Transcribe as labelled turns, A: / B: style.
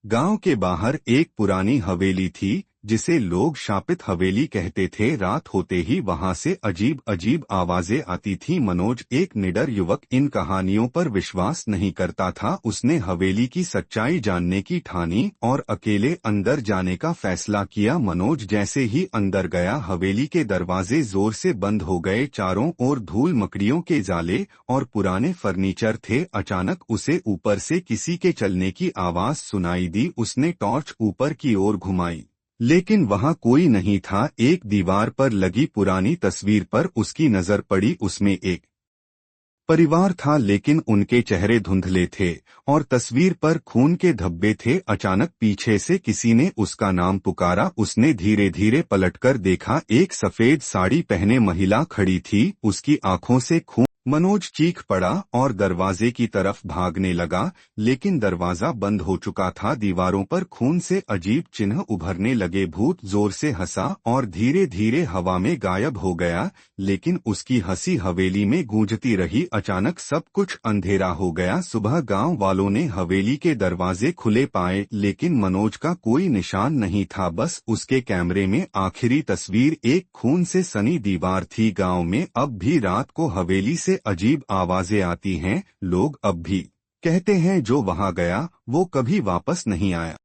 A: गांव के बाहर एक पुरानी हवेली थी जिसे लोग शापित हवेली कहते थे। रात होते ही वहां से अजीब अजीब आवाजें आती थीं। मनोज, एक निडर युवक, इन कहानियों पर विश्वास नहीं करता था। उसने हवेली की सच्चाई जानने की ठानी और अकेले अंदर जाने का फैसला किया। मनोज जैसे ही अंदर गया, हवेली के दरवाजे जोर से बंद हो गए। चारों ओर धूल मकड़ियों के जाले और पुराने फर्नीचर थे। अचानक उसे ऊपर से किसी के चलने की आवाज सुनाई दी। उसने टॉर्च ऊपर की ओर घुमाई, लेकिन वहां कोई नहीं था। एक दीवार पर लगी पुरानी तस्वीर पर उसकी नजर पड़ी। उसमें एक परिवार था, लेकिन उनके चेहरे धुंधले थे और तस्वीर पर खून के धब्बे थे। अचानक पीछे से किसी ने उसका नाम पुकारा। उसने धीरे धीरे पलटकर देखा, एक सफेद साड़ी पहने महिला खड़ी थी। उसकी आंखों से खून। मनोज चीख पड़ा और दरवाजे की तरफ भागने लगा, लेकिन दरवाजा बंद हो चुका था। दीवारों पर खून से अजीब चिन्ह उभरने लगे। भूत जोर से हंसा और धीरे धीरे हवा में गायब हो गया, लेकिन उसकी हंसी हवेली में गूंजती रही। अचानक सब कुछ अंधेरा हो गया। सुबह गांव वालों ने हवेली के दरवाजे खुले पाए, लेकिन मनोज का कोई निशान नहीं था। बस उसके कैमरे में आखिरी तस्वीर एक खून से सनी दीवार थी। गांव में अब भी रात को हवेली से अजीब आवाजें आती हैं। लोग अब भी कहते हैं जो वहां गया वो कभी वापस नहीं आया।